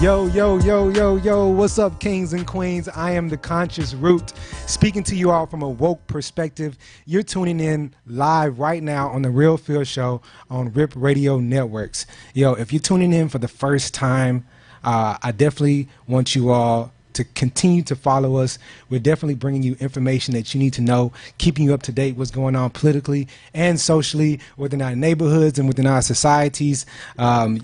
Yo, yo, yo, yo, yo, what's up, kings and queens? I am the Conscious Root, speaking to you all from a woke perspective. You're tuning in live right now on the Real Feel Show on RIP Radio Networks. Yo, if you're tuning in for the first time, I definitely want you all to continue to follow us. We're definitely bringing you information that you need to know, keeping you up to date what's going on politically and socially within our neighborhoods and within our societies.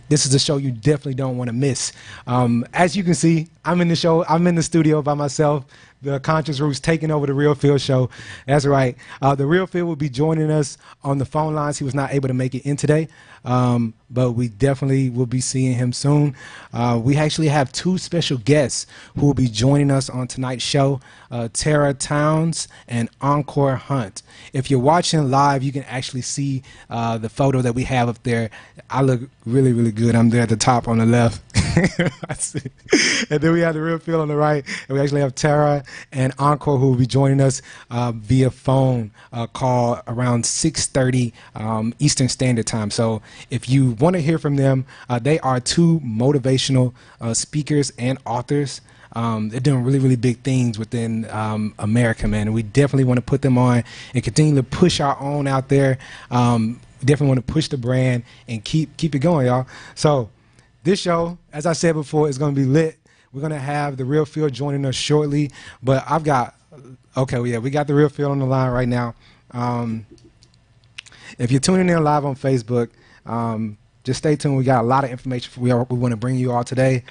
This is a show you definitely don't want to miss. As you can see, I'm in the studio by myself. The Conscious Roots taking over the Real Feel Show. That's right. The Real Feel will be joining us on the phone lines. He was not able to make it in today, but we definitely will be seeing him soon. We actually have two special guests who will be joining us on tonight's show, Towles and Encore Hunt. If you're watching live, you can actually see the photo that we have up there. I look really, really good. I'm there at the top on the left. And then we have the Real Feel on the right, and we actually have Tara and Encore who will be joining us via phone call around 6:30 Eastern Standard Time. So if you want to hear from them, they are two motivational speakers and authors. They're doing really, really big things within America, man, and we definitely want to put them on and continue to push our own out there. Definitely want to push the brand and keep it going, y'all. So this show, as I said before, is going to be lit. We're going to have the Real Feel joining us shortly. But we got the Real Feel on the line right now. If you're tuning in live on Facebook, just stay tuned. We got a lot of information we want to bring you all today.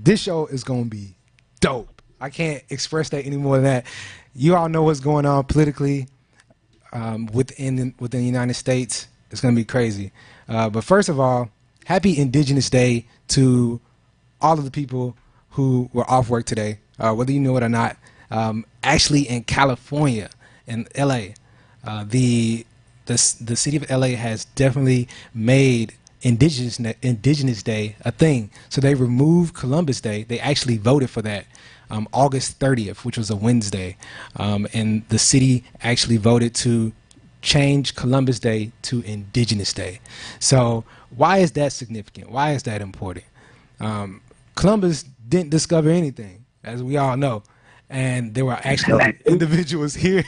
This show is going to be dope. I can't express that any more than that. You all know what's going on politically within the United States. It's going to be crazy. But first of all, happy Indigenous Day to all of the people who were off work today, whether you know it or not. Actually, in California, in LA, the city of LA has definitely made Indigenous Day a thing. So they removed Columbus Day. They actually voted for that August 30th, which was a Wednesday, and the city actually voted to change Columbus Day to Indigenous Day. So why is that significant? Why is that important? Columbus didn't discover anything, as we all know. And there were actually individuals here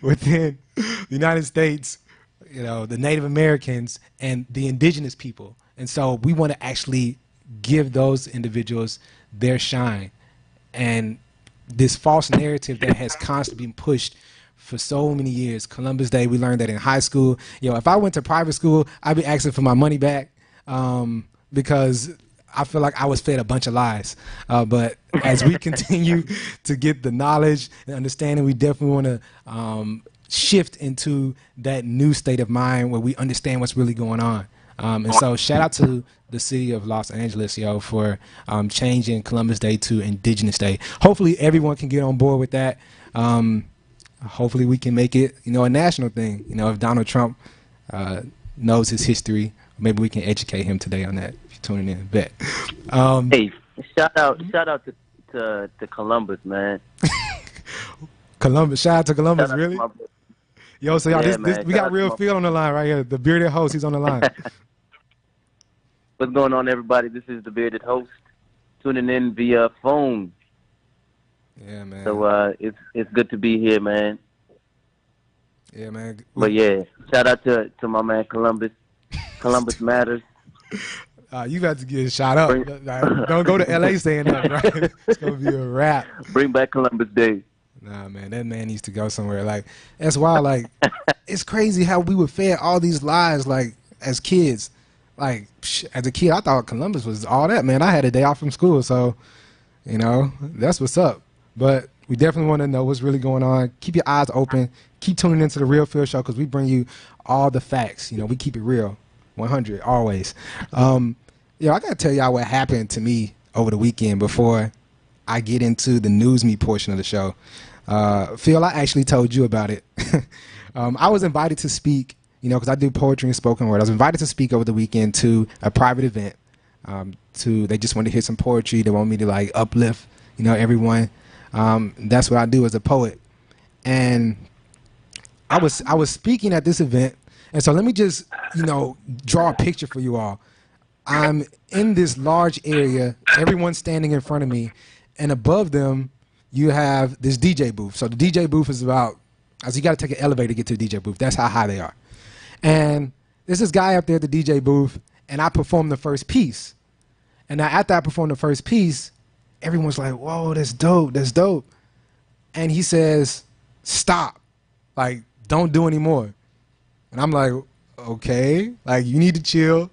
within the United States, you know, the Native Americans and the indigenous people. And so we want to actually give those individuals their shine. And this false narrative that has constantly been pushed for so many years. Columbus Day, we learned that in high school. You know, if I went to private school, I'd be asking for my money back because I feel like I was fed a bunch of lies. But as we continue to get the knowledge and understanding, we definitely want to shift into that new state of mind where we understand what's really going on. And so shout out to the city of Los Angeles, yo, for changing Columbus Day to Indigenous Day. Hopefully everyone can get on board with that. Hopefully we can make it, you know, a national thing. You know, if Donald Trump knows his history, maybe we can educate him today on that. If you're tuning in, bet. Hey, shout out to Columbus, man. Columbus, shout out to Columbus, really? Yo, so y'all, yeah, we got Real Feel on the line right here. The bearded host, he's on the line. What's going on, everybody? This is the bearded host, tuning in via phone. Yeah, man. So it's good to be here, man. Yeah, man. But yeah, shout out to my man Columbus. Columbus matters. You got to get shot up. Don't go to LA saying that, right? It's gonna be a wrap. Bring back Columbus Day. Nah, man, that man needs to go somewhere. Like, that's why, like, it's crazy how we were fed all these lies, like, as kids. Like, as a kid, I thought Columbus was all that, man. I had a day off from school, so, you know, that's what's up. But we definitely want to know what's really going on. Keep your eyes open. Keep tuning into the Real Feel Show because we bring you all the facts. You know, we keep it real, 100, always. Yeah, I got to tell y'all what happened to me over the weekend before I get into the news me portion of the show. Phil, I actually told you about it. I was invited to speak, you know, because I do poetry and spoken word. I was invited to speak over the weekend to a private event. They just wanted to hear some poetry. They want me to, like, uplift, you know, everyone. That's what I do as a poet. And I was speaking at this event. And so let me just, you know, draw a picture for you all. I'm in this large area, everyone's standing in front of me, and above them, you have this DJ booth. So the DJ booth is about, you got to take an elevator to get to the DJ booth. That's how high they are. And there's this guy up there at the DJ booth, and I performed the first piece. And now after I performed the first piece, everyone's like, whoa, that's dope, that's dope. And he says, stop, like, don't do any more. And I'm like, okay, like, you need to chill.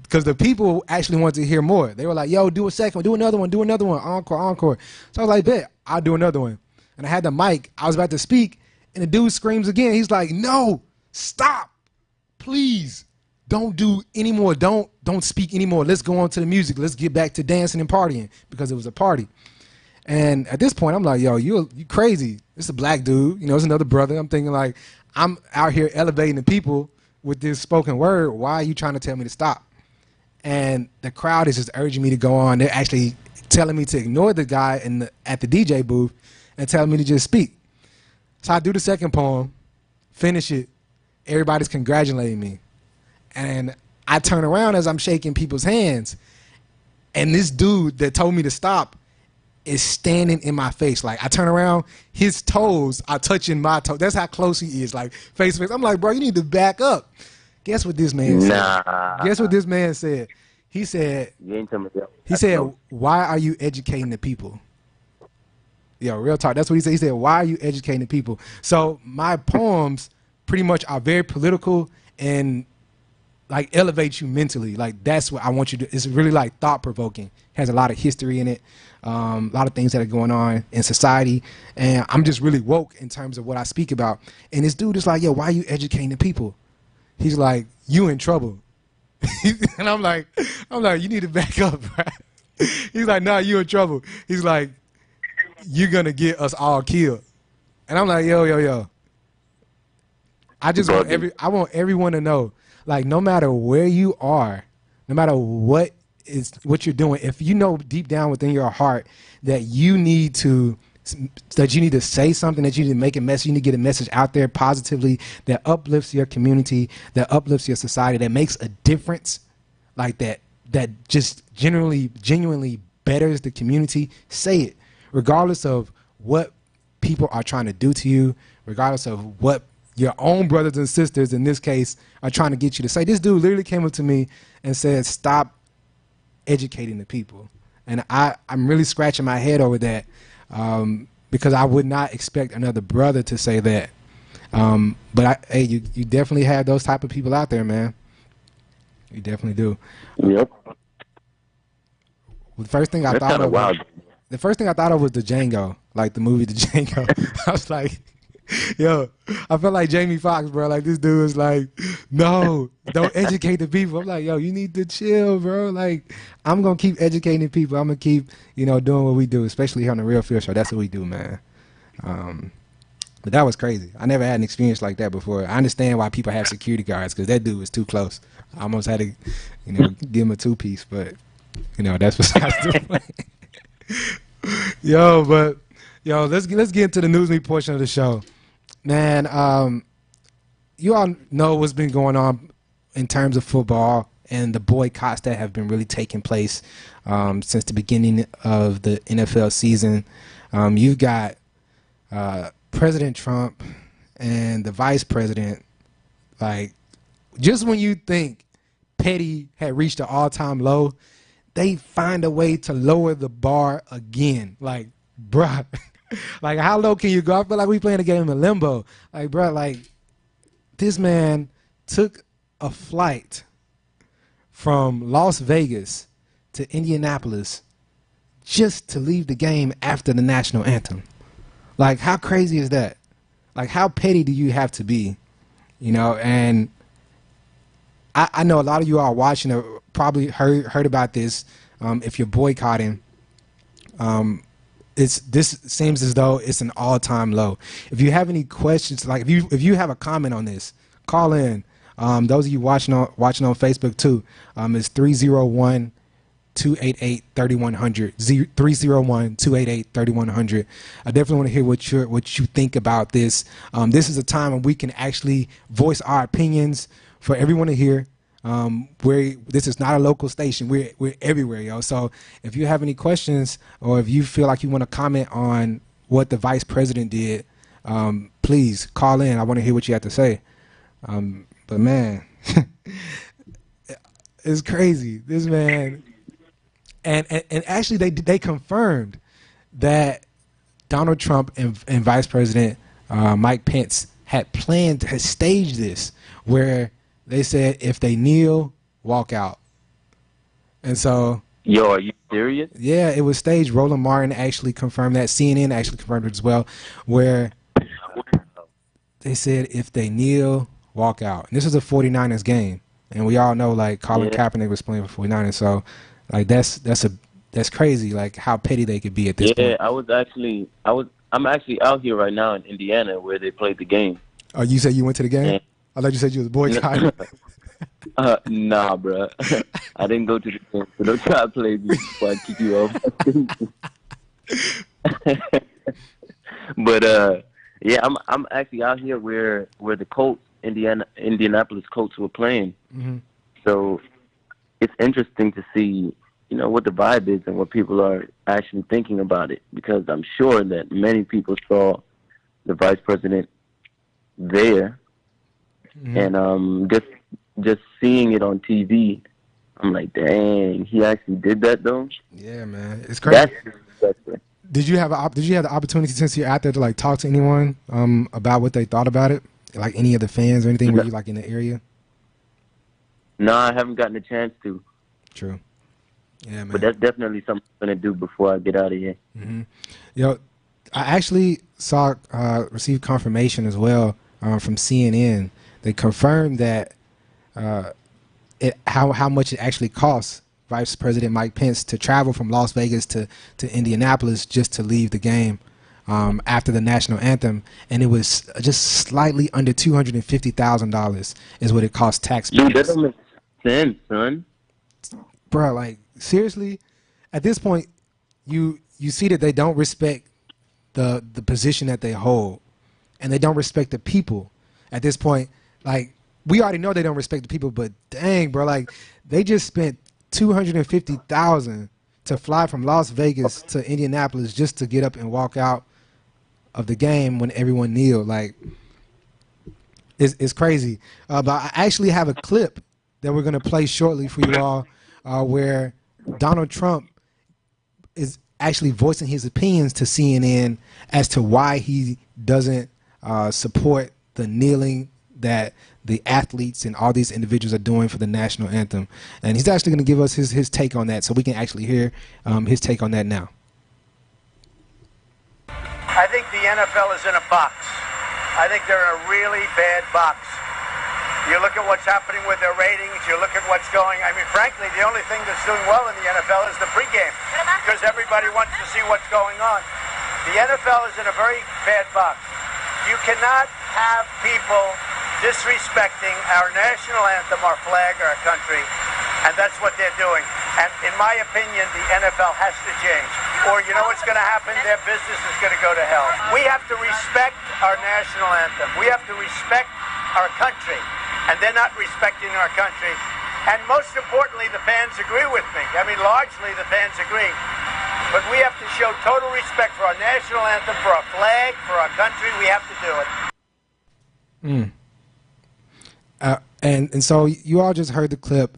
Because the people actually wanted to hear more. They were like, yo, do a second one, do another one, encore, encore. So I was like, bet, I'll do another one. And I had the mic, I was about to speak, and the dude screams again. He's like, no, stop, please. Don't do any more. Don't speak anymore. Let's go on to the music. Let's get back to dancing and partying, because it was a party. And at this point, I'm like, yo, you crazy. It's a black dude. You know, it's another brother. I'm thinking, like, I'm out here elevating the people with this spoken word. Why are you trying to tell me to stop? And the crowd is just urging me to go on. They're actually telling me to ignore the guy at the DJ booth and telling me to just speak. So I do the second poem, finish it. Everybody's congratulating me. And I turn around as I'm shaking people's hands. And this dude that told me to stop is standing in my face. Like, I turn around, his toes are touching my toes. That's how close he is, like, face to face. I'm like, bro, you need to back up. Guess what this man said? Guess what this man said? He said, why are you educating the people? Yo, real talk. That's what he said. He said, why are you educating the people? So my poems pretty much are very political and, like, elevate you mentally. Like, that's what I want you to. It's really, like, thought provoking. Has a lot of history in it, a lot of things that are going on in society, and I'm just really woke in terms of what I speak about. And this dude is like, yo, why are you educating the people? He's like, you in trouble. And I'm like, you need to back up, bro. He's like, nah, you in trouble. He's like, you're gonna get us all killed. And I'm like, yo. I just want everyone to know, like, no matter where you are, no matter what you're doing, if you know deep down within your heart that you need to say something, that you need to make a message, you need to get a message out there positively that uplifts your community, that uplifts your society, that makes a difference, like that just genuinely betters the community, say it, regardless of what people are trying to do to you, regardless of what your own brothers and sisters, in this case, are trying to get you to say. This dude literally came up to me and said, stop educating the people. And I'm really scratching my head over that, because I would not expect another brother to say that. But hey, you definitely have those type of people out there, man. You definitely do. Yep. The first thing I thought of was the Django, like the movie The Django. I was like, yo, I felt like Jamie Foxx, bro. Like, this dude is like, no, don't educate the people. I'm like, yo, you need to chill, bro. Like, I'm gonna keep educating people. I'm gonna keep, doing what we do, especially here on the Real Feel Show. That's what we do, man. But that was crazy. I never had an experience like that before. I understand why people have security guards, because that dude was too close. I almost had to, give him a two-piece, but that's besides the point. Let's get into the news meet portion of the show. Man, you all know what's been going on in terms of football and the boycotts that have been really taking place since the beginning of the NFL season. You've got President Trump and the vice president, like, just when you think petty had reached an all-time low, they find a way to lower the bar again. Like, bruh, like, how low can you go? I feel like we playing a game in limbo. Like, bruh, like, this man took a flight from Las Vegas to Indianapolis just to leave the game after the national anthem. Like, how crazy is that? Like, how petty do you have to be? And I know a lot of you are watching or probably heard about this. If you're boycotting, this seems as though it's an all-time low. If you have any questions, like if you have a comment on this, call in. Those of you watching on Facebook too, it's 301-288-3100. 301-288-3100. I definitely want to hear what you think about this. This is a time when we can actually voice our opinions for everyone to hear. This is not a local station. We're everywhere, yo. So if you have any questions or if you feel like you want to comment on what the vice president did, please call in. I want to hear what you have to say. But man, it's crazy. This man, and actually they confirmed that Donald Trump and Vice President Mike Pence had staged this, where they said if they kneel, walk out. And so, Yo, are you serious? yeah, it was staged. Roland Martin actually confirmed that. CNN actually confirmed it as well, where they said if they kneel, walk out. And this is a 49ers game. And we all know, like, Colin Kaepernick was playing for 49ers. So, like, that's crazy, like, how petty they could be at this point. Yeah, I'm actually out here right now in Indiana where they played the game. Oh, you said you went to the game? Yeah. I thought you said you was boycotting. Nah, bro. I didn't go to the game, so don't try to play me before I kick you off. But yeah, I'm actually out here where the Colts, Indianapolis Colts were playing. Mm-hmm. So it's interesting to see, you know, what the vibe is and what people are actually thinking about it, because I'm sure that many people saw the vice president there. Mm-hmm. And just seeing it on TV, I'm like, dang, he actually did that though. Yeah, man, it's crazy. That's disrespectful. Did you have the opportunity, since you're out there, to like talk to anyone about what they thought about it, like any of the fans or anything? Were you like in the area? No, I haven't gotten a chance to. True. Yeah, man. But that's definitely something I'm gonna do before I get out of here. Mm-hmm. Yo, I actually received confirmation as well from CNN. They confirmed that how much it actually costs Vice President Mike Pence to travel from Las Vegas to Indianapolis just to leave the game after the national anthem, and it was just slightly under $250,000 is what it cost taxpayers. Dude, that don't make sense, son. Bro, like, seriously, at this point, you see that they don't respect the position that they hold, and they don't respect the people. At this point, like, we already know they don't respect the people, but dang, bro, like, they just spent $250,000 to fly from Las Vegas to Indianapolis just to get up and walk out of the game when everyone kneeled. Like, it's crazy. But I actually have a clip that we're gonna play shortly for you all, where Donald Trump is actually voicing his opinions to CNN as to why he doesn't support the kneeling that the athletes and all these individuals are doing for the national anthem. And he's actually going to give us his take on that, so we can actually hear his take on that now. I think the NFL is in a box. I think they're in a really bad box. You look at what's happening with their ratings, you look at what's going, I mean, frankly, the only thing that's doing well in the NFL is the pregame, because everybody wants to see what's going on. The NFL is in a very bad box. You cannot have people disrespecting our national anthem, our flag, our country, and that's what they're doing. And in my opinion, the NFL has to change. Or you know what's going to happen? Their business is going to go to hell. We have to respect our national anthem. We have to respect our country. And they're not respecting our country. And most importantly, the fans agree with me. I mean, largely the fans agree. But we have to show total respect for our national anthem, for our flag, for our country. We have to do it. And so you all just heard the clip.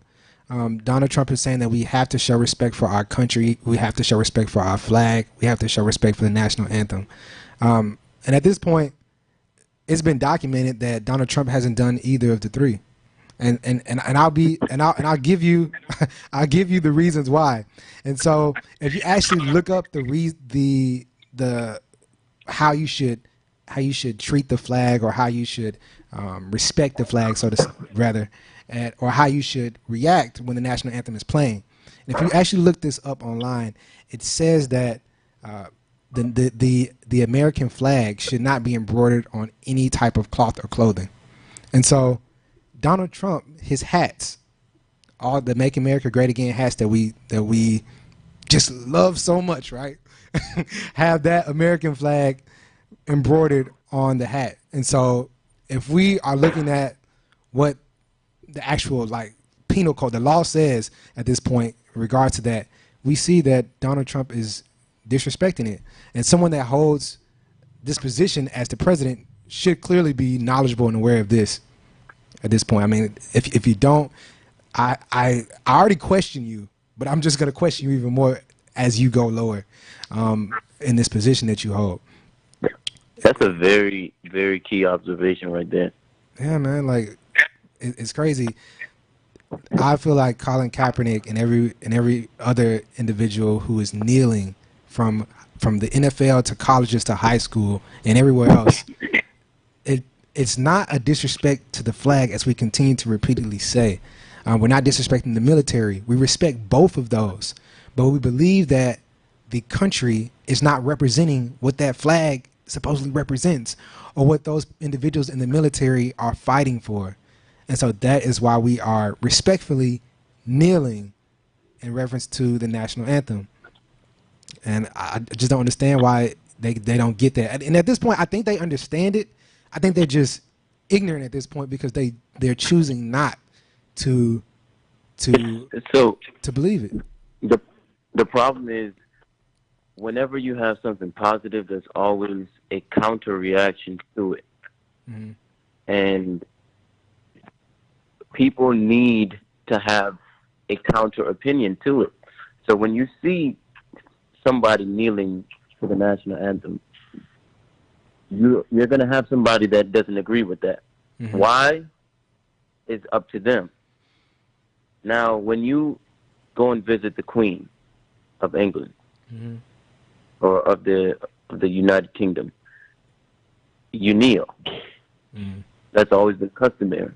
Donald Trump is saying that we have to show respect for our country. We have to show respect for our flag. We have to show respect for the national anthem. And at this point, it's been documented that Donald Trump hasn't done either of the three. And I'll give you I'll give you the reasons why. And so if you actually look up the how you should treat the flag, or how you should respect the flag, or how you should react when the national anthem is playing. And if you actually look this up online, it says that the American flag should not be embroidered on any type of cloth or clothing. And so Donald Trump, his hats, all the Make America Great Again hats that we just love so much, right? Have that American flag embroidered on the hat. And so if we are looking at what the actual like penal code, the law says at this point in regards to that, we see that Donald Trump is disrespecting it. And someone that holds this position as the president should clearly be knowledgeable and aware of this at this point. I mean, if you don't, I already question you, but I'm just going to question you even more as you go lower in this position that you hold. That's a very, very key observation right there. Yeah, man, like it's crazy. I feel like Colin Kaepernick and every other individual who is kneeling from the NFL to colleges to high school and everywhere else, it's not a disrespect to the flag, as we continue to repeatedly say. We're not disrespecting the military. We respect both of those, but we believe that the country is not representing what that flag supposedly represents or what those individuals in the military are fighting for. And so that is why we are respectfully kneeling in reference to the national anthem. And I just don't understand why they don't get that. And at this point, I think they understand it. I think they're just ignorant at this point because they're choosing not to believe it. The problem is, whenever you have something positive, there's always a counter reaction to it. Mm-hmm. And people need to have a counter opinion to it. So when you see somebody kneeling for the national anthem, you're going to have somebody that doesn't agree with that. Mm-hmm. Why is up to them. Now, when you go and visit the Queen of England, mm-hmm. or of the United Kingdom, you kneel. Mm-hmm. That's always been customary.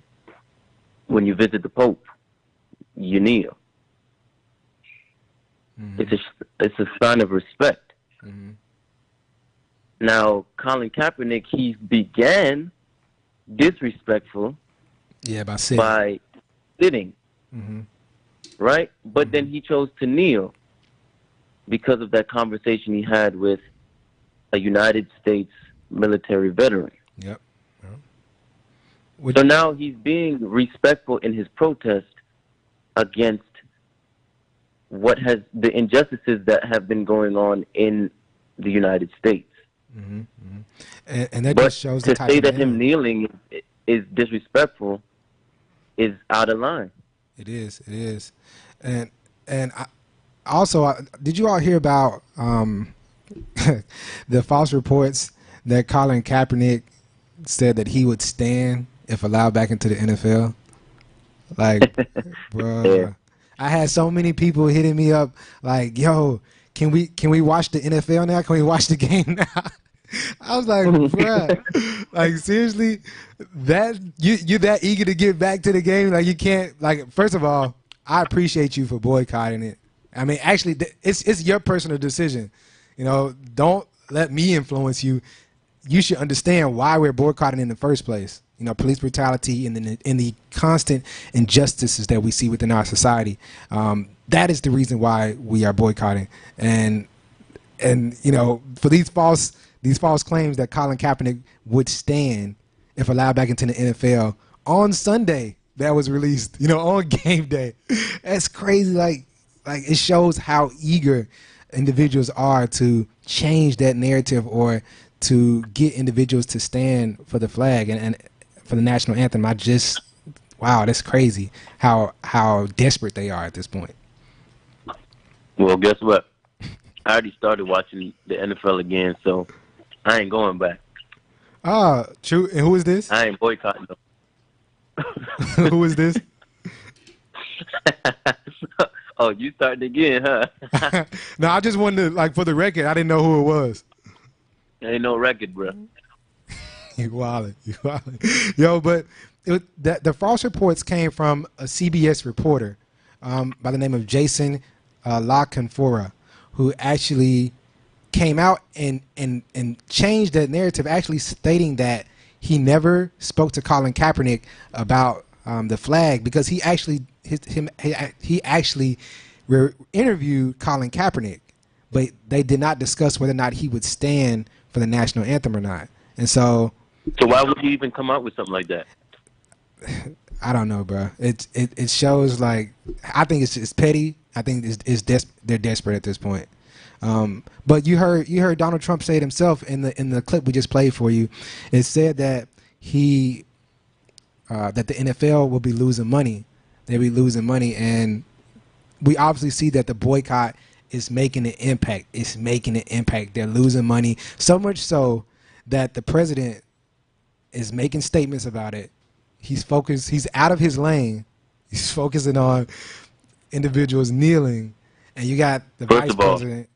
When you visit the Pope, you kneel. Mm-hmm. It's a sign of respect. Mm-hmm. Now, Colin Kaepernick, he began disrespectful by sitting. Mm-hmm. Right? But mm-hmm. then he chose to kneel because of that conversation he had with a United States military veteran. Yep. So now he's being respectful in his protest against the injustices that have been going on in the United States. Mm-hmm. Mm-hmm. And that just shows the type of man. To say that him kneeling is disrespectful is out of line. It is. And did you all hear about the false reports that Colin Kaepernick said that he would stand if allowed back into the NFL? Like, bro, yeah. I had so many people hitting me up like, "Yo, can we watch the NFL now? Can we watch the game now?" I was like, bruh, like seriously, that you're that eager to get back to the game? Like you can't. Like, first of all, I appreciate you for boycotting it. I mean, actually, it's your personal decision. You know, don't let me influence you. You should understand why we're boycotting in the first place. You know, police brutality and the constant injustices that we see within our society. That is the reason why we are boycotting. And you know, for these false claims that Colin Kaepernick would stand if allowed back into the NFL on Sunday, that was released, you know, on game day. That's crazy. Like it shows how eager individuals are to change that narrative or to get individuals to stand for the flag and for the national anthem. Wow, that's crazy how desperate they are at this point. Well, guess what? I already started watching the NFL again, so I ain't going back. Ah, true. And who is this? I ain't boycotting them. Who is this? Oh, you starting again, huh? No, I just wanted to, like, for the record, I didn't know who it was. Ain't no record, bro. You wildin'. Yo, but the false reports came from a CBS reporter by the name of Jason La Canfora, who actually came out and changed that narrative, actually stating that he never spoke to Colin Kaepernick about the flag because he actually interviewed Colin Kaepernick, but they did not discuss whether or not he would stand for the national anthem or not. And so why would he even come out with something like that? I don't know, bro. It shows like I think it's petty. I think they're desperate at this point. But you heard Donald Trump say it himself in the clip we just played for you. It said that that the NFL will be losing money. They'll be losing money, and we obviously see that the boycott is making an impact. It's making an impact. They're losing money so much so that the president is making statements about it. He's focused. He's out of his lane. He's focusing on individuals kneeling, and you got the vice president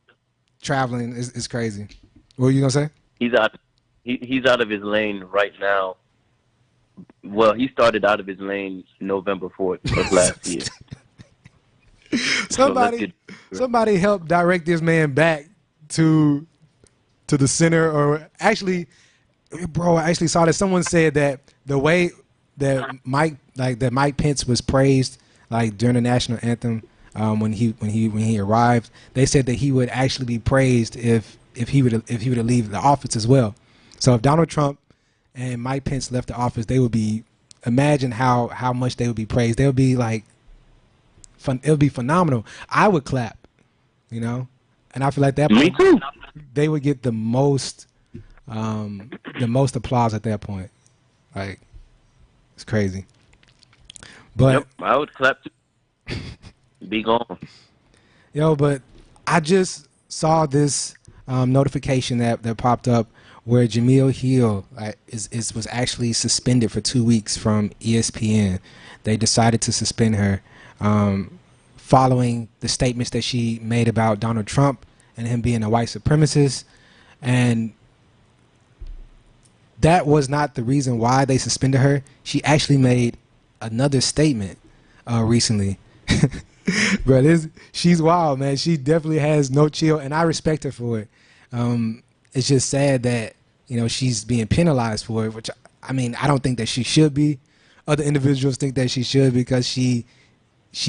traveling. It's crazy. What were you gonna say? He's out. He's out of his lane right now. Well, he started out of his lane November 4th of last year. Somebody help direct this man back to the center, or actually, bro, I actually saw that someone said that the way that Mike Pence was praised like during the national anthem when he arrived, they said that he would actually be praised if he would leave the office as well. So if Donald Trump and Mike Pence left the office, they would be, imagine how much they would be praised. They would be like it would be phenomenal. I would clap, and I feel like that Me too. They would get the most applause at that point. Like, it's crazy. But yep, I would clap too. Be gone. Yo, but I just saw this notification that popped up where Jamil Hill was actually suspended for 2 weeks from ESPN. They decided to suspend her following the statements that she made about Donald Trump and him being a white supremacist. And that was not the reason why they suspended her. She actually made another statement recently. Bro, she's wild, man. She definitely has no chill, and I respect her for it. It's just sad that she's being penalized for it, which I mean I don't think that she should be. Other individuals think that she should because she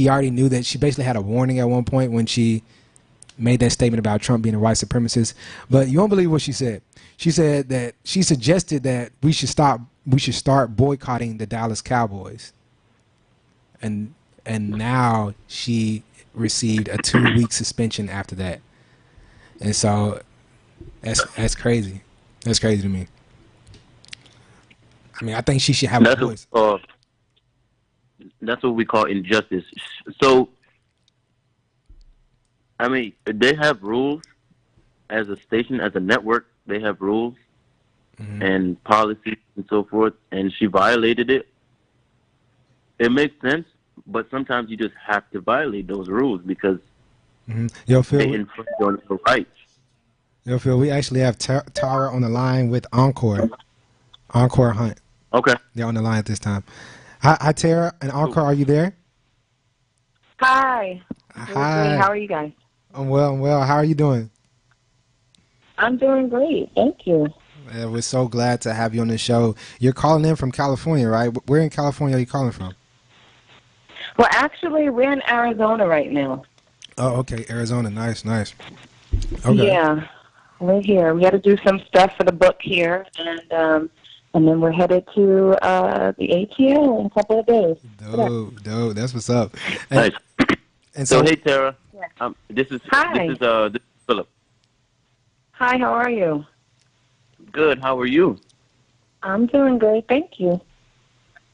already knew that. She basically had a warning at one point when she made that statement about Trump being a white supremacist. But you won't believe what she said. She said that she suggested that we should start boycotting the Dallas Cowboys. And now she received a 2-week suspension after that. And so that's crazy. That's crazy to me. I mean, I think she should have a voice. That's what we call injustice. So, I mean, they have rules as a station, as a network. They have rules and policies and so forth, and she violated it. It makes sense, but sometimes you just have to violate those rules because Yo, Phil, they infringe on your rights. Yo, Phil, we actually have Tara on the line with Encore Hunt. Okay. They're on the line at this time. Hi, Tara and Encore, are you there? Hi. Hi. How are you guys? I'm well. How are you doing? I'm doing great. Thank you. Yeah, we're so glad to have you on the show. You're calling in from California, right? Where in California are you calling from? Well, actually, we're in Arizona right now. Oh, okay. Arizona. Nice. Okay. Yeah, we're here. We got to do some stuff for the book here, and then we're headed to the ATL in a couple of days. Dope. That's what's up. Nice. And so, hey, Tara. Yeah. This is Philip. Hi, how are you? Good. How are you? I'm doing great. Thank you.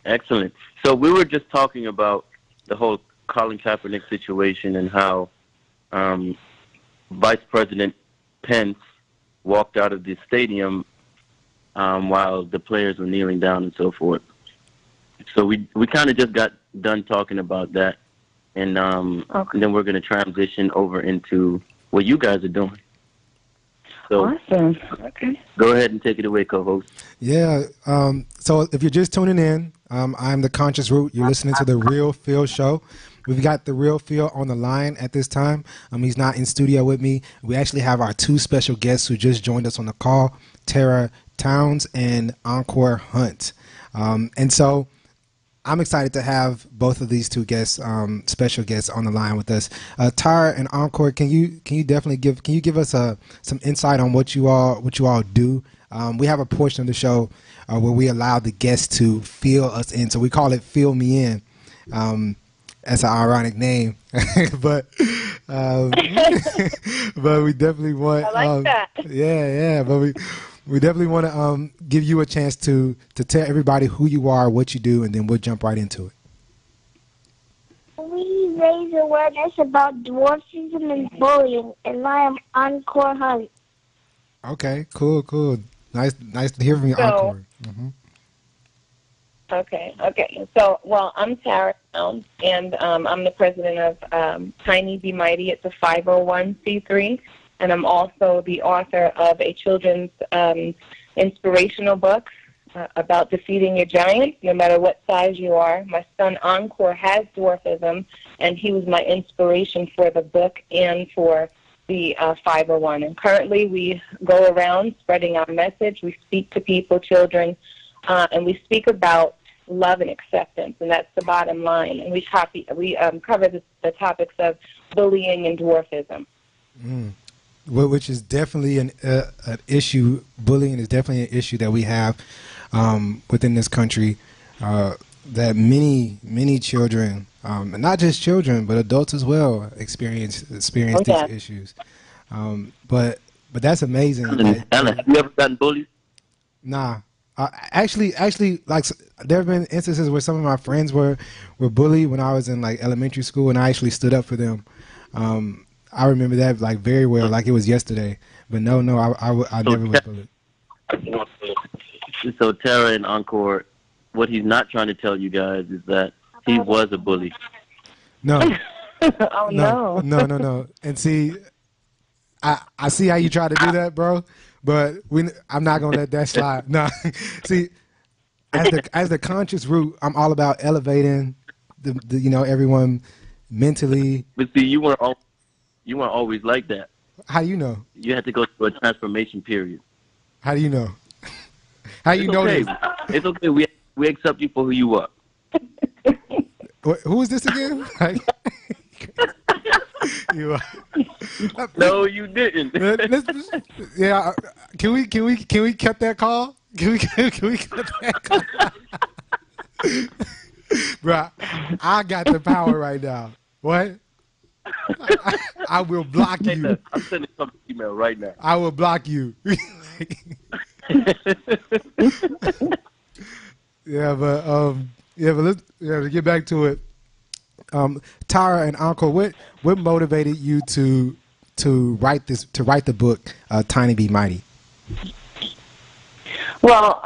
Excellent. So we were just talking about the whole Colin Kaepernick situation and how Vice President Pence walked out of the stadium while the players were kneeling down and so forth. So we kind of just got done talking about that, and then we're going to transition over into what you guys are doing. So awesome. Okay. Go ahead and take it away, co-host. Yeah. So if you're just tuning in, I'm the Conscious Root. You're listening to the Real Phil Show. We've got the Real Phil on the line at this time. He's not in studio with me. We actually have our 2 special guests who just joined us on the call, Tara Towles and Encore Hunt. And so I'm excited to have both of these 2 guests, special guests, on the line with us. Tara and Encore, can you give us some insight on what you all do we have a portion of the show where we allow the guests to fill us in. So we call it "Fill Me In." That's an ironic name, but but we definitely want. I like that. Yeah, but we definitely want to give you a chance to tell everybody who you are, what you do, and then we'll jump right into it. We raise awareness about dwarfism and bullying, and I am Encore Hunt. Okay, cool. Nice to hear from you, So- Encore. Okay. So, well, I'm Tara Towles, and I'm the president of Tiny Be Mighty. It's a 501c3, and I'm also the author of a children's inspirational book about defeating your giants, no matter what size you are. My son Encore has dwarfism, and he was my inspiration for the book and for the 501. And currently, we go around spreading our message. We speak to people, children, and we speak about love and acceptance, and that's the bottom line. And we cover the topics of bullying and dwarfism. Which is definitely an issue. Bullying is definitely an issue that we have within this country. That many children, and not just children, but adults as well, experience these issues. But that's amazing. Alan, have you ever gotten bullied? Nah. Actually, like there have been instances where some of my friends were bullied when I was in like elementary school, and I actually stood up for them. I remember that like very well, like it was yesterday. But no, I never was bullied. So Tara and Encore, what he's not trying to tell you guys is that he was a bully. No. Oh, No. And see, I see how you try to do that, bro. But I'm not gonna let that slide. No, see, as the conscious root, I'm all about elevating the everyone mentally. But see, you weren't always like that. How do you know? You had to go through a transformation period. How do you know? How you know okay. this? It's okay. We accept you for who you are. Who is this again? You are. No, you didn't. Yeah, can we cut that call? Can we cut that call? Bro, I got the power right now. What? I will block you. I'm sending some email right now. I will block you. But let's to get back to it. Tara and Encore, what motivated you to write the book Tiny Be Mighty? Well,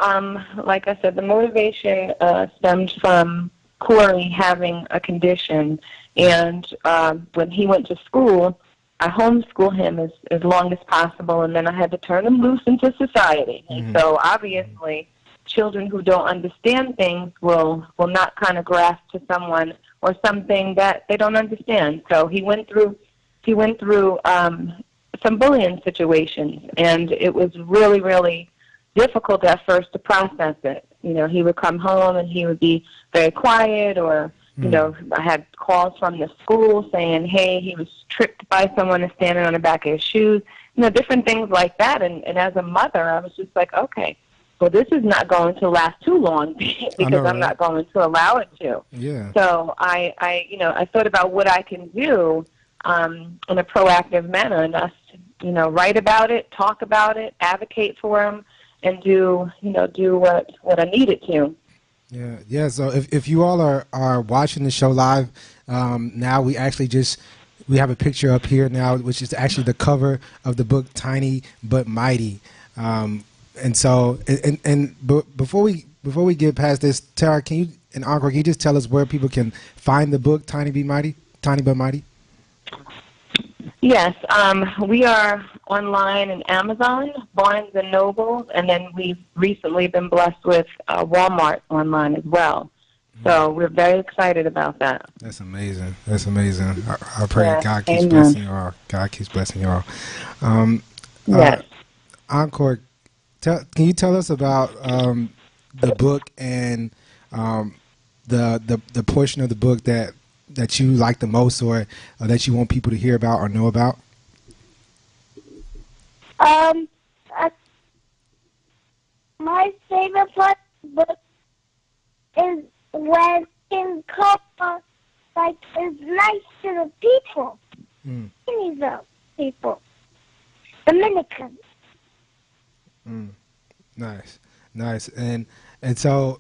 like I said, the motivation stemmed from Corey having a condition, and when he went to school, I homeschool him as long as possible, and then I had to turn him loose into society. Mm-hmm. And so obviously, children who don't understand things will not kind of grasp to someone or something that they don't understand. So he went through some bullying situations, and it was really, really difficult at first to process it. He would come home and he would be very quiet, or I had calls from the school saying, hey, he was tripped by someone and standing on the back of his shoes, different things like that. And as a mother, I was just like, okay, well, this is not going to last too long because I'm not going to allow it to. Yeah. So I thought about what I can do in a proactive manner, and just write about it, talk about it, advocate for him, and do what I needed to. Yeah. So if you all are watching the show live, now we actually we have a picture up here now, which is actually the cover of the book Tiny But Mighty. And so, but before we get past this, Tara, and Encore, can you just tell us where people can find the book Tiny But Mighty? Yes, we are online in Amazon, Barnes and Noble, and then we've recently been blessed with Walmart online as well. So we're very excited about that. That's amazing. I pray God keeps Amen. blessing you all. God keeps blessing you all. Yes. Encore, can you tell us about the book and the portion of the book that you like the most, or that you want people to hear about or know about? My favorite part of the book is when Encore is nice to the people. The people. Dominicans. Nice. And so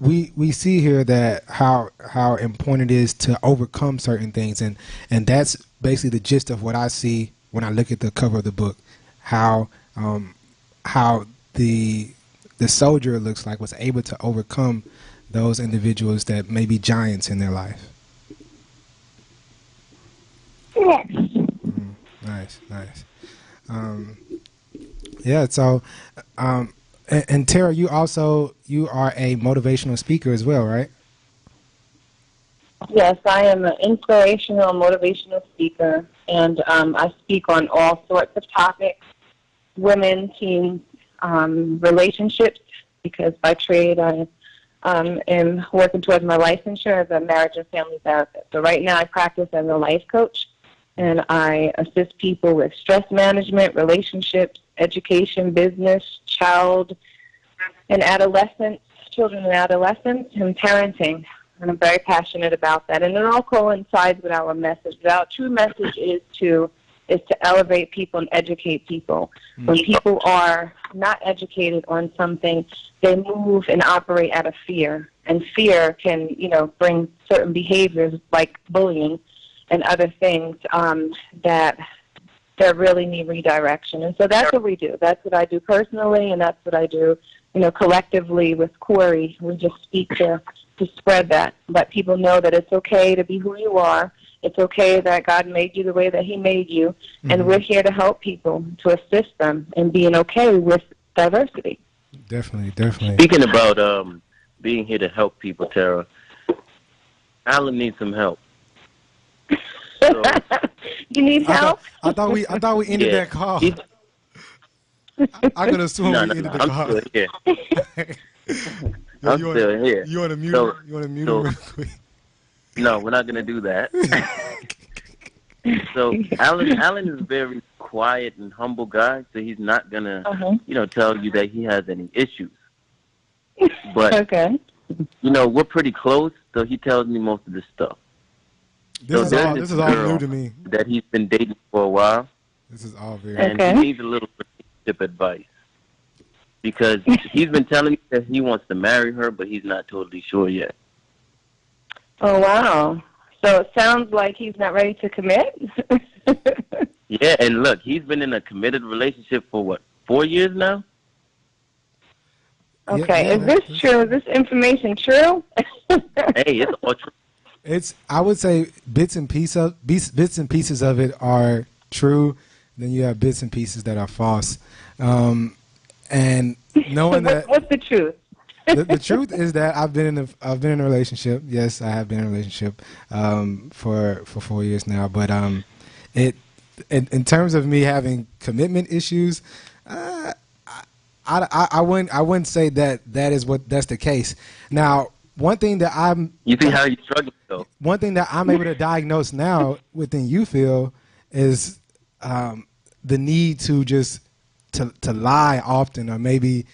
we see here that how important it is to overcome certain things, and that's basically the gist of what I see when I look at the cover of the book. How the soldier looks like was able to overcome those individuals that may be giants in their life. Yes. Nice. Yeah. So, and Tara, you are a motivational speaker as well, right? Yes, I am an inspirational, motivational speaker, and I speak on all sorts of topics, women, teens, relationships, because by trade I am working towards my licensure as a marriage and family therapist. So right now I practice as a life coach, and I assist people with stress management, relationships, education, business, child and adolescents, children and adolescents, and parenting. And I'm very passionate about that. And it all coincides with our message. Our true message is to elevate people and educate people. When people are not educated on something, they move and operate out of fear. And fear can, bring certain behaviors like bullying and other things that really need redirection. And so that's what we do. That's what I do personally, and that's what I do, collectively with Corey. We just speak to spread that, let people know that it's okay to be who you are. It's okay that God made you the way that he made you, and we're here to help people, to assist them in being okay with diversity. Definitely. Speaking about being here to help people, Tara, Alan needs some help. So, you need help? I thought we ended that call. I could assume we ended the call. I'm still here. I'm still here. You want to mute? You want to mute real quick? No, we're not gonna do that. So Alan is a very quiet and humble guy, so he's not gonna, tell you that he has any issues. But okay. We're pretty close, so he tells me most of this stuff. This is all new to me. That he's been dating for a while. This is all very and he needs a little relationship advice. Because he's been telling me that he wants to marry her, but he's not totally sure yet. Oh, wow. So it sounds like he's not ready to commit? Yeah, and look, he's been in a committed relationship for, 4 years now? Okay, is this true? Is this information true? Hey, it's all true. I would say bits and pieces of it are true. Then you have bits and pieces that are false. And knowing that, what's the truth? the truth is that I've been in a relationship. Yes, I have been in a relationship for 4 years now. But in terms of me having commitment issues, I wouldn't say that's the case. Now, one thing that you see how you're struggling though. One thing that I'm able to diagnose now within you, Phil, is the need to just to lie often, or maybe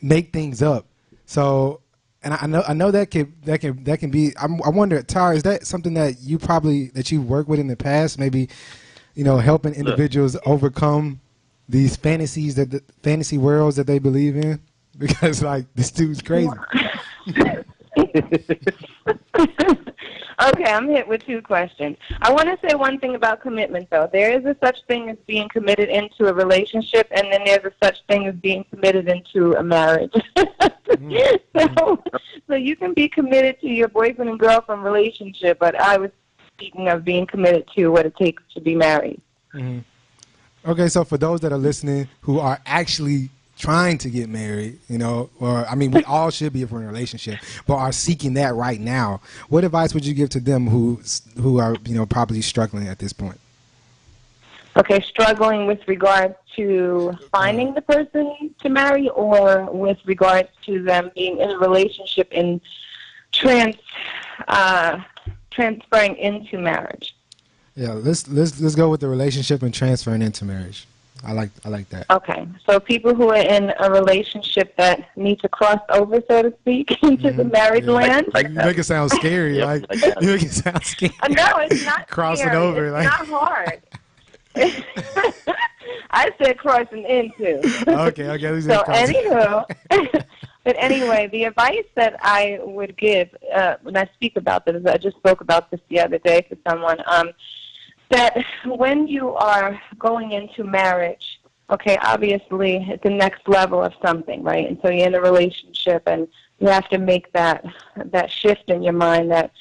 make things up. So, and I know that can be. I wonder, Tara, is that something that you worked with in the past? Maybe, helping individuals overcome these fantasy worlds that they believe in, because like this dude's crazy. Okay, I'm hit with two questions. I want to say one thing about commitment, though. There is a such thing as being committed into a relationship, and then there's a such thing as being committed into a marriage. So you can be committed to your boyfriend and girlfriend relationship, but I was speaking of being committed to what it takes to be married. Mm-hmm. Okay, so for those that are listening who are actually trying to get married, we all should be in a relationship, but are seeking that right now, what advice would you give to them who are, probably struggling at this point? Okay, struggling with regards to finding the person to marry, or with regards to them being in a relationship and transferring into marriage? Yeah, let's go with the relationship and transferring into marriage. I like that. Okay, so people who are in a relationship that need to cross over, so to speak, into the married Yeah. land. Like You that. make it sound scary. Yep, Like like that. you make it sound scary. No, it's not Crossing scary. over. It's Like not hard. I said crossing into. okay. We said So crossing. anywho, but anyway, the advice that I would give when I speak about this, I just spoke about this the other day to someone, that when you are going into marriage, okay, obviously it's the next level of something, right? And so you're in a relationship and you have to make that shift in your mind that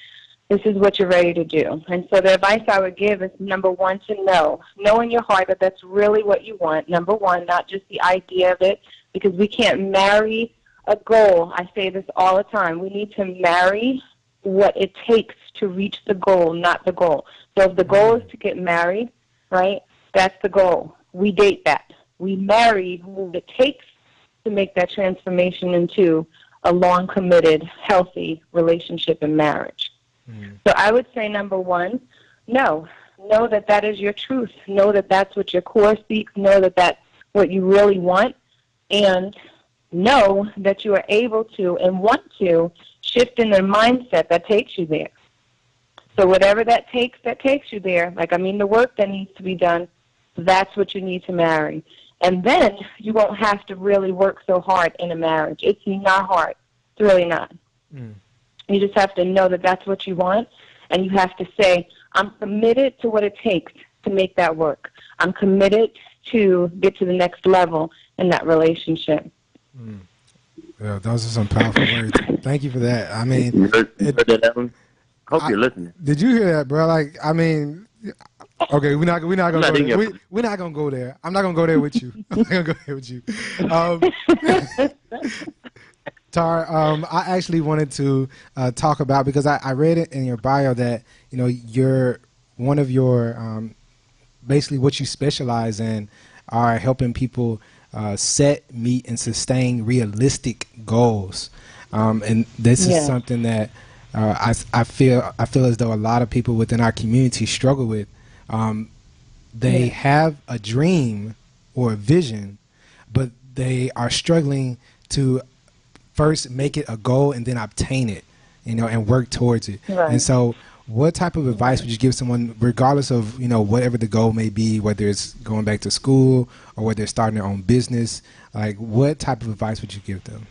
this is what you're ready to do. And so the advice I would give is, number one, to know in your heart that that's really what you want. Number one, not just the idea of it, because we can't marry a goal. I say this all the time. We need to marry what it takes to reach the goal, not the goal. So if the goal is to get married, right, that's the goal. We date that. We marry what it takes to make that transformation into a long, committed, healthy relationship and marriage. So I would say, number one, know that that is your truth. Know that that's what your core seeks. Know that that's what you really want. And know that you are able to and want to shift in the mindset that takes you there. So whatever that takes you there, the work that needs to be done, that's what you need to marry. And then you won't have to really work so hard in a marriage. It's not hard. It's really not. You just have to know that that's what you want, and you have to say, I'm committed to what it takes to make that work. I'm committed to get to the next level in that relationship. Yeah, those are some powerful words. Thank you for that. I mean, You heard that, Evan? Hope you're listening. Did you hear that, bro? Okay, we're not gonna go not in there. your- We're not gonna go there. I'm not gonna go there with you. I'm not gonna go there with you. Tar, I actually wanted to talk about, because I read it in your bio that you're one of your basically what you specialize in are helping people set, meet, and sustain realistic goals, and this is something that I feel as though a lot of people within our community struggle with. They have a dream or a vision, but they are struggling to first make it a goal and then obtain it, and work towards it. Right. And so what type of advice would you give someone, regardless of, whatever the goal may be, whether it's going back to school or whether they're starting their own business, like what type of advice would you give them?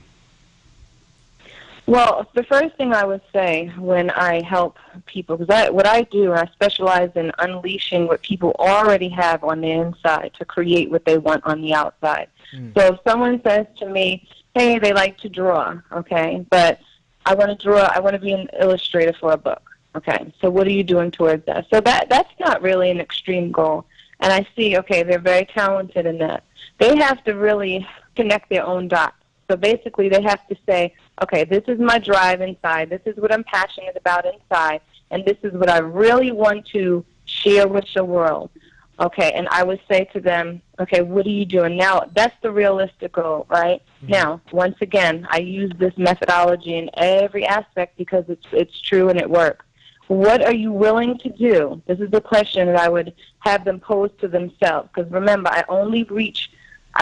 Well, the first thing I would say when I help people, because what I do, I specialize in unleashing what people already have on the inside to create what they want on the outside. So if someone says to me, hey, they like to draw, okay, but I want to be an illustrator for a book, okay, so what are you doing towards that? So that's not really an extreme goal. And I see, okay, they're very talented in that. They have to really connect their own dots. So basically they have to say, okay, this is my drive inside, this is what I'm passionate about inside, and this is what I really want to share with the world. Okay, and I would say to them, okay, what are you doing? Now, that's the realistic goal, right? Now, once again, I use this methodology in every aspect because it's true and it works. What are you willing to do? This is the question that I would have them pose to themselves. Because remember, I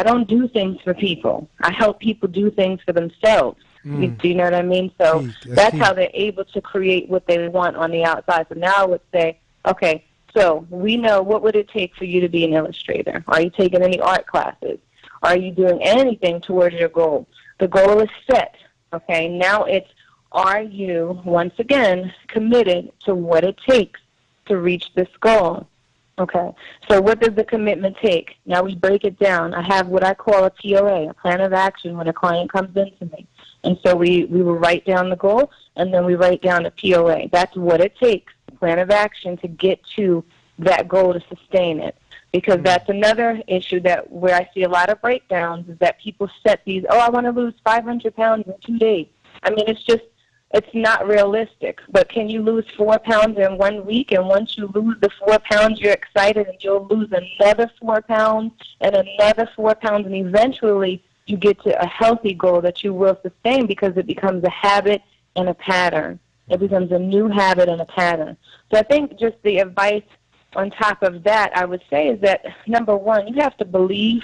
don't do things for people. I help people do things for themselves. Do you know what I mean? So that's how they're able to create what they want on the outside. So now I would say, okay, so we know, what would it take for you to be an illustrator? Are you taking any art classes? Are you doing anything towards your goal? The goal is set, okay? Now it's, are you, once again, committed to what it takes to reach this goal? Okay, so what does the commitment take? Now we break it down. I have what I call a POA, a plan of action, when a client comes into me. And so we will write down the goal, and then we write down a POA. That's what it takes, plan of action, to get to that goal, to sustain it. Because that's another issue that where I see a lot of breakdowns is that people set these, I want to lose 500 pounds in 2 days. I mean, it's not realistic. But can you lose 4 pounds in 1 week? And once you lose the 4 pounds, you're excited, and you'll lose another 4 pounds and another 4 pounds, and eventually you get to a healthy goal that you will sustain because it becomes a habit and a pattern. It becomes a new habit and a pattern. So I think just the advice on top of that, I would say is that, number one, you have to believe.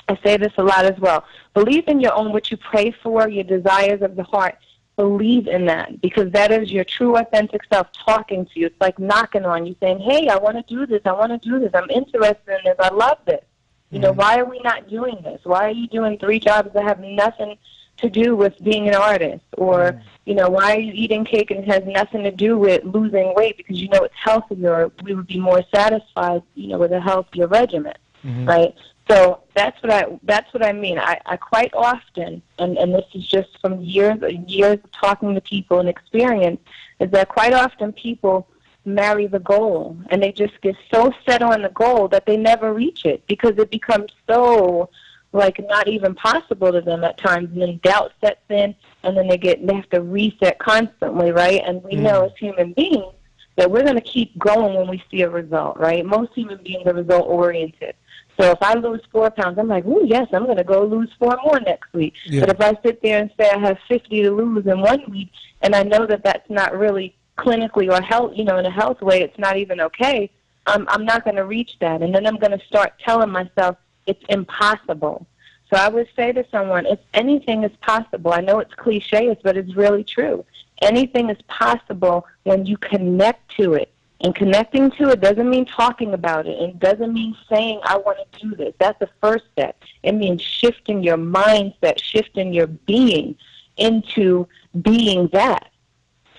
I say this a lot as well. Believe in your own, what you pray for, your desires of the heart. Believe in that, because that is your true, authentic self talking to you. It's like knocking on you, saying, hey, I want to do this. I want to do this. I'm interested in this. I love this. You know, why are we not doing this? Why are you doing 3 jobs that have nothing to do with being an artist? Or, you know, why are you eating cake and it has nothing to do with losing weight because you know it's healthier? We would be more satisfied, you know, with a healthier regimen, right? So that's what I mean. I quite often, and this is just from years of talking to people and experience, is that quite often people marry the goal, and they just get so set on the goal that they never reach it because it becomes so, like, not even possible to them at times, and then doubt sets in, and then they have to reset constantly, right? And we know as human beings that we're going to keep going when we see a result, right? Most human beings are result-oriented. So if I lose 4 pounds, I'm like, ooh, yes, I'm going to go lose 4 more next week. Yeah. But if I sit there and say I have 50 to lose in 1 week, and I know that that's not really clinically or health, you know, in a health way, it's not even okay, I'm not going to reach that. And then I'm going to start telling myself it's impossible. So I would say to someone, if anything is possible, I know it's cliche, but it's really true. Anything is possible when you connect to it. And connecting to it doesn't mean talking about it. It doesn't mean saying, I want to do this. That's the first step. It means shifting your mindset, shifting your being into being that.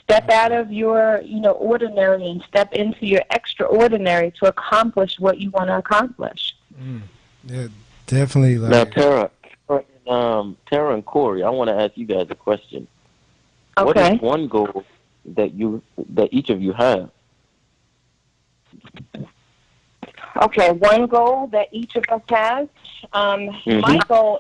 Step out of your, you know, ordinary and step into your extraordinary to accomplish what you want to accomplish. Yeah, definitely. Now, Tara and Corey, I want to ask you guys a question. Okay. What is one goal that each of you have? Okay, one goal that each of us has. My goal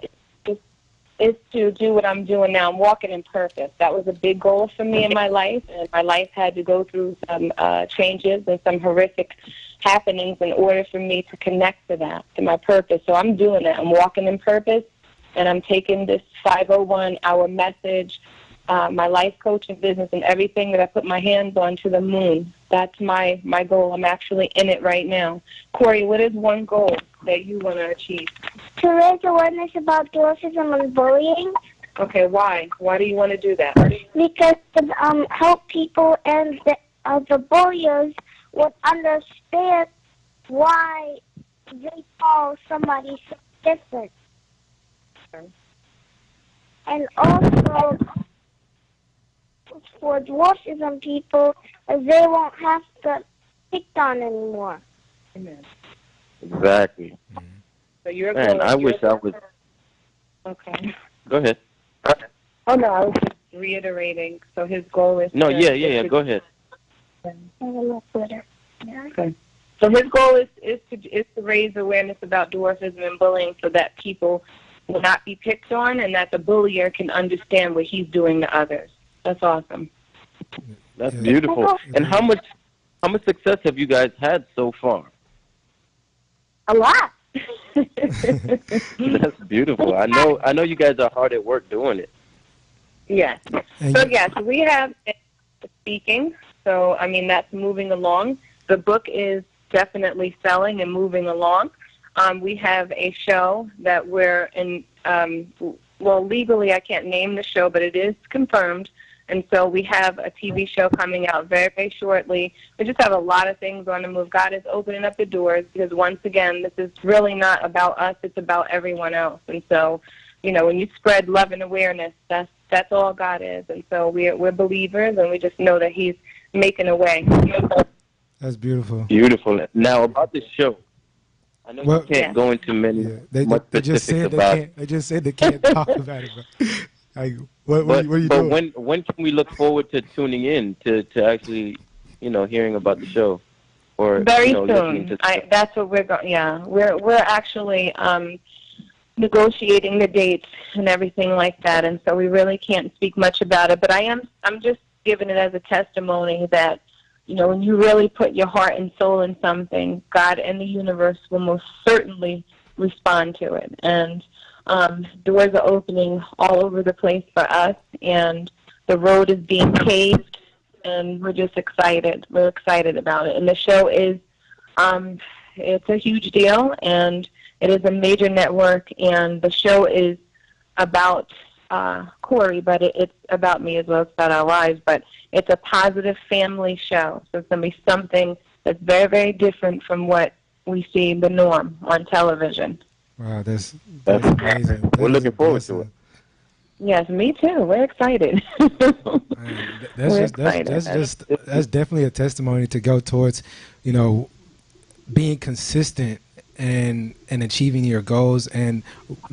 is to do what I'm doing now. I'm walking in purpose. That was a big goal for me in my life, and my life had to go through some changes and some horrific happenings in order for me to connect to that, to my purpose. So I'm doing that. I'm walking in purpose, and I'm taking this 501-hour message, my life coaching business, and everything that I put my hands on to the moon. That's my goal. I'm actually in it right now. Corey, what is one goal that you want to achieve? To raise awareness about dwarfism and bullying. Okay, why? Why do you want to do that? Because to help people and the bullies would understand why they call somebody so different. And also for dwarfism people, they won't have to picked on anymore. Amen. Exactly. So you're Man, I wish I was. Okay. Go ahead. Oh no, I was just reiterating. So his goal is. No, yeah. Go ahead. Okay. So his goal is to raise awareness about dwarfism and bullying, so that people will not be picked on, and that the bullier can understand what he's doing to others. That's awesome. That's beautiful. And how much success have you guys had so far? A lot. That's beautiful. I know you guys are hard at work doing it. Yes. So yes, we have speaking. So I mean that's moving along. The book is definitely selling and moving along. We have a show that we're in. Well, legally I can't name the show, but it is confirmed. And so we have a TV show coming out very, very shortly. We just have a lot of things on the move. God is opening up the doors because, once again, this is really not about us. It's about everyone else. And so, you know, when you spread love and awareness, that's all God is. And so we're believers, and we just know that He's making a way. That's beautiful. Beautiful. Now, about the show, I know you can't go into many specifics about it. They just said they can't talk about it. Like, what are you doing? But when can we look forward to tuning in to actually, hearing about the show? Or very soon. That's what we're going. Yeah, we're actually negotiating the dates and everything like that, and so we really can't speak much about it. But I'm just giving it as a testimony that, when you really put your heart and soul in something, God and the universe will most certainly respond to it. And doors are opening all over the place for us, and the road is being paved, and we're just excited. We're excited about it. And the show is It's a huge deal, and it is a major network, and the show is about Corey, but it's about me as well. It's about our lives, but it's a positive family show. So it's going to be something that's very, very different from what we see the norm on television. Wow, that's amazing. We're looking forward to it. Yes, me too. We're excited. Man, that's definitely a testimony to go towards, being consistent and achieving your goals and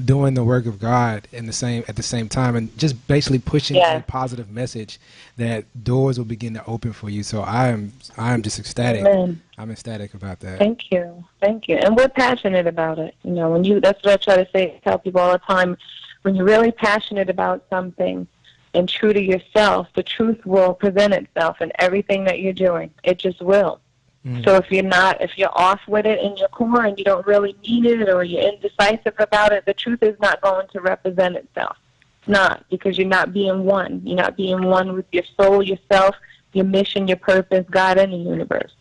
doing the work of God at the same time, and just basically pushing a positive message that doors will begin to open for you. So I am just ecstatic. Amen. I'm ecstatic about that. Thank you, and we're passionate about it. That's what I try to tell people all the time. When you're really passionate about something and true to yourself, the truth will present itself in everything that you're doing. It just will. So if you're off with it in your core and you don't really mean it, or you're indecisive about it, the truth is not going to represent itself. It's not, because you're not being one. You're not being one with your soul, yourself, your mission, your purpose, God, and the universe.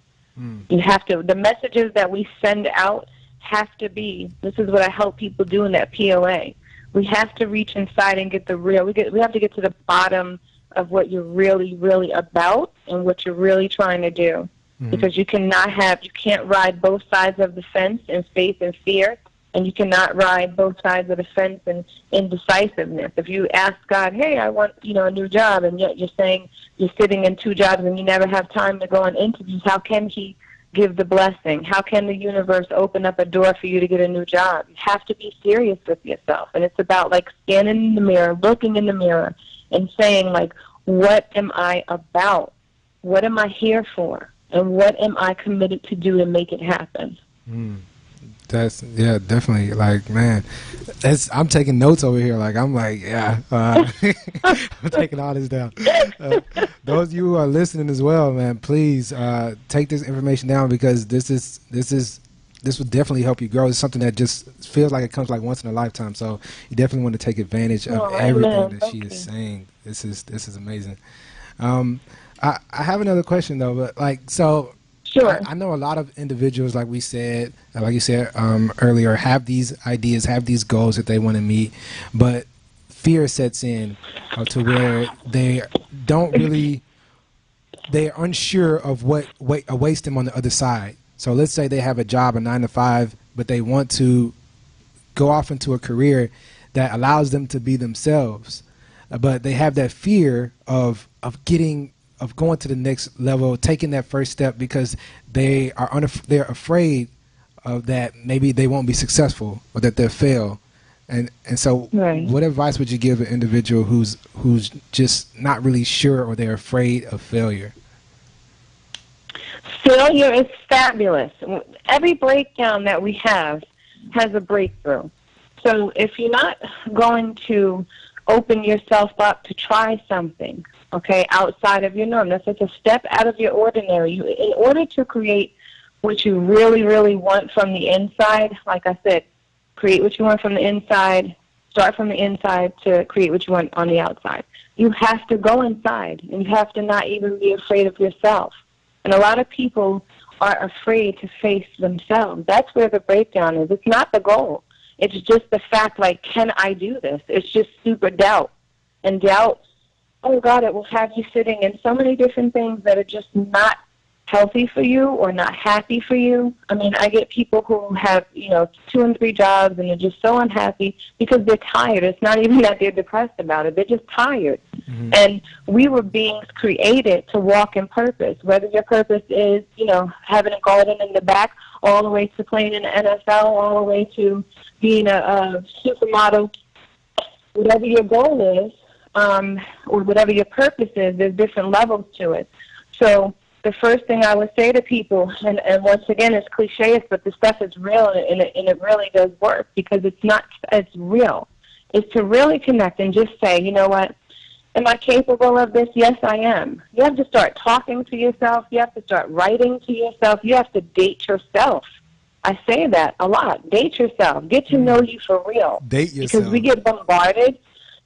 You have to. The messages that we send out have to be. This is what I help people do in that POA. We have to reach inside and get the real. We have to get to the bottom of what you're really, really about and what you're really trying to do. Because you can't ride both sides of the fence in faith and fear, and you cannot ride both sides of the fence in indecisiveness. If you ask God, hey, I want a new job, and yet you're saying you're sitting in 2 jobs and you never have time to go on interviews, how can He give the blessing? How can the universe open up a door for you to get a new job? You have to be serious with yourself, and it's about standing in the mirror, looking in the mirror, and saying what am I about? What am I here for? And what am I committed to do to make it happen? That's definitely. Man, I'm taking notes over here. I'm taking all this down. Those of you who are listening as well, man, please take this information down, because this will definitely help you grow. It's something that just feels like it comes once in a lifetime. So you definitely want to take advantage of everything that she is saying. This is amazing. I have another question though, but sure. I know a lot of individuals, like you said earlier, have these ideas, have these goals that they want to meet, but fear sets in to where they're unsure of what awaits them on the other side. So let's say they have a job, a 9-to-5, but they want to go off into a career that allows them to be themselves, but they have that fear of going to the next level, taking that first step, because they're afraid of that maybe they won't be successful or that they'll fail. And so what advice would you give an individual who's just not really sure, or they're afraid of failure? Failure is fabulous. Every breakdown that we have has a breakthrough. So if you're not going to open yourself up to try something, outside of your norm, that's just a step out of your ordinary. In order to create what you really, really want from the inside, like I said, create what you want from the inside, start from the inside to create what you want on the outside. You have to go inside, and you have to not even be afraid of yourself. And a lot of people are afraid to face themselves. That's where the breakdown is. It's not the goal. It's just the fact, can I do this? It's just super doubt. And doubt, oh God, it will have you sitting in so many different things that are just not healthy for you or not happy for you. I mean, I get people who have, 2 and 3 jobs, and they're just so unhappy because they're tired. It's not even that they're depressed about it. They're just tired. And we were beings created to walk in purpose, whether your purpose is, having a garden in the back, all the way to playing in the NFL, all the way to being a supermodel. Whatever your goal is, or whatever your purpose is, there's different levels to it. So the first thing I would say to people, and once again, it's cliche, but the stuff is real, and it really does work, because it's real, is to really connect and just say, you know what, am I capable of this? Yes, I am. You have to start talking to yourself. You have to start writing to yourself. You have to date yourself. I say that a lot. Date yourself. Get to know you for real. Date yourself. Because we get bombarded.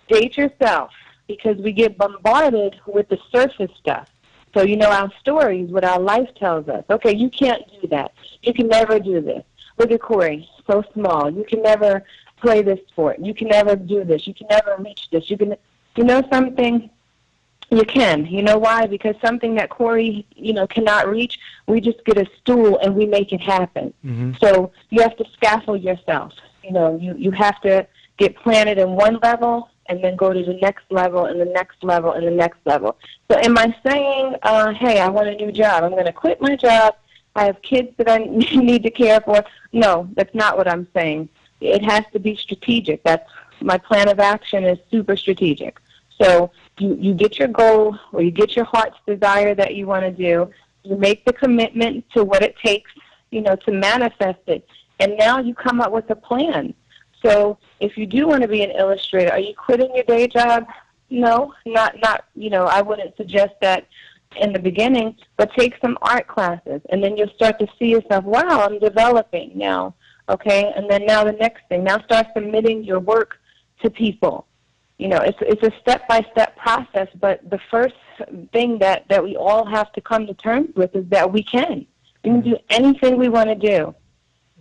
Date yourself. Because we get bombarded with the surface stuff. So, our stories, what our life tells us. Okay, you can't do that. You can never do this. Look at Corey, so small. You can never play this sport. You can never do this. You can never reach this. Something? You can. You know why? Because something that Corey, cannot reach, we just get a stool and we make it happen. Mm-hmm. So you have to scaffold yourself. You have to get planted in one level and then go to the next level and the next level and the next level. So am I saying, hey, I want a new job. I'm going to quit my job. I have kids that I need to care for. No, that's not what I'm saying. It has to be strategic. That's my plan of action is super strategic. So you get your goal or you get your heart's desire that you want to do. You make the commitment to what it takes, to manifest it. And now you come up with a plan. So if you do want to be an illustrator, are you quitting your day job? No, not. I wouldn't suggest that in the beginning, but take some art classes, and then you'll start to see yourself, wow, I'm developing now, okay? And then now the next thing, now start submitting your work to people. It's a step-by-step process, but the first thing that we all have to come to terms with is that we can. We can do anything we want to do.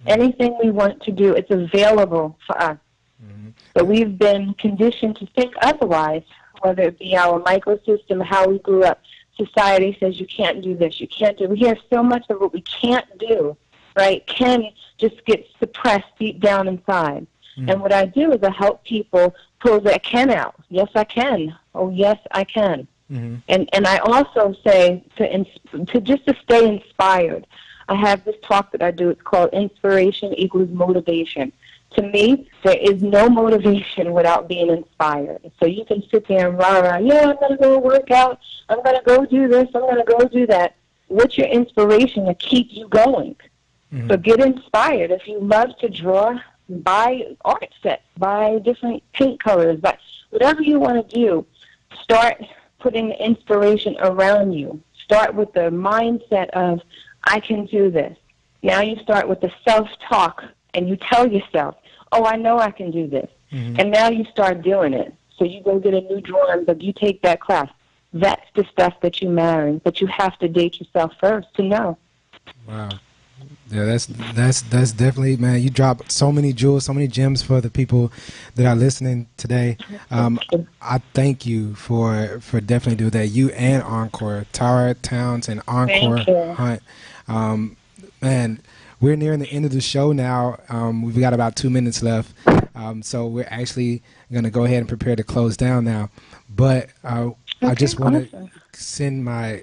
Anything we want to do, it's available for us. Mm-hmm. But we've been conditioned to think otherwise, whether it be our microsystem, how we grew up. Society says you can't do this, you can't do. We hear so much of what we can't do, right? Can just get suppressed deep down inside. Mm-hmm. And what I do is I help people pull that can out. Yes, I can. Oh, yes, I can. Mm-hmm. And I also say to stay inspired. I have this talk that I do. It's called Inspiration Equals Motivation. To me, there is no motivation without being inspired. So you can sit there and rah, yeah, I'm going to go work out. I'm going to go do this. I'm going to go do that. What's your inspiration to keep you going? Mm-hmm. So get inspired. If you love to draw, buy art sets, buy different paint colors, buy whatever you want to do. Start putting the inspiration around you. Start with the mindset of, I can do this. Now you start with the self-talk, and you tell yourself, oh, I know I can do this. Mm-hmm. And now you start doing it. So you go get a new drawing, but you take that class. That's the stuff that you marry. But you have to date yourself first to know. Wow. Yeah, that's definitely, man, you dropped so many jewels, so many gems for the people that are listening today. I thank you for definitely doing that. You and Encore, Tara Towns and Encore Hunt. Man, we're nearing the end of the show now. We've got about 2 minutes left. So we're actually going to go ahead and prepare to close down now. But I just want to send my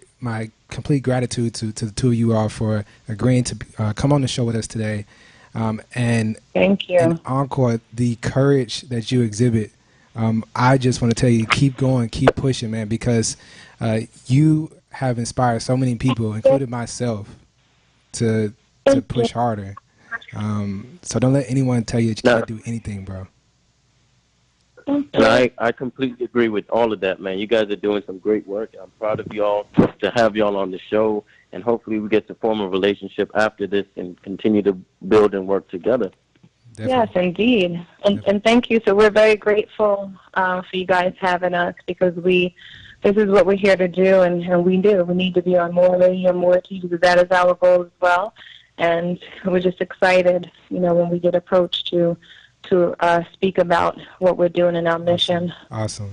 complete gratitude to the two of you all for agreeing to come on the show with us today. And thank you. And Encore, the courage that you exhibit, I just want to tell you, keep going, keep pushing, man, because you have inspired so many people, including myself, to push harder. So don't let anyone tell you that you can't do anything, bro. And I completely agree with all of that, man. You guys are doing some great work. I'm proud of y'all to have y'all on the show, and hopefully we get to form a relationship after this and continue to build and work together. Definitely. Yes, indeed. And thank you. So we're very grateful for you guys having us, because this is what we're here to do, and we do. We need to be on more radio, more TV, because that is our goal as well. And we're just excited, when we get approached to speak about what we're doing in our mission. Awesome.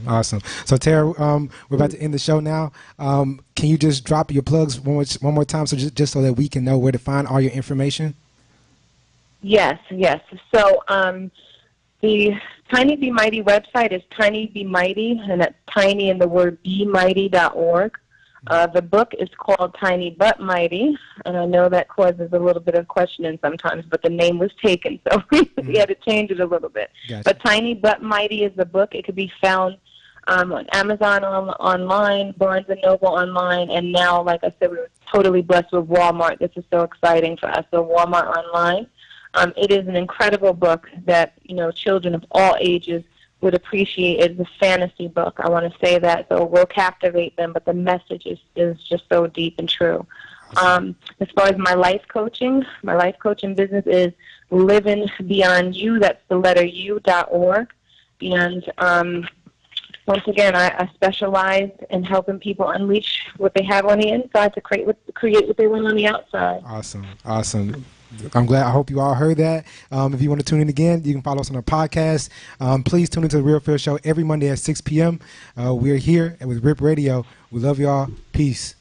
So Tara, we're about to end the show now. Can you just drop your plugs one more time, so just so that we can know where to find all your information? Yes. So the Tiny Be Mighty website is Tiny Be Mighty, and that's tiny in the word bemighty.org. The book is called Tiny But Mighty, and I know that causes a little bit of questioning sometimes, but the name was taken, so we had to change it a little bit. Gotcha. But Tiny But Mighty is the book. It could be found on Amazon online, Barnes & Noble online, and now, like I said, we were totally blessed with Walmart. This is so exciting for us, so Walmart online. It is an incredible book that, children of all ages would appreciate. It's a fantasy book. I want to say that, so it will captivate them, but the message is just so deep and true. As far as my life coaching business is Living Beyond You. That's the letter U.org. And once again, I specialize in helping people unleash what they have on the inside to create what they want on the outside. Awesome. I'm glad. I hope you all heard that. If you want to tune in again, you can follow us on our podcast. Please tune into the Real Feel Show every Monday at 6 p.m. We're here and with Rip Radio. We love y'all. Peace.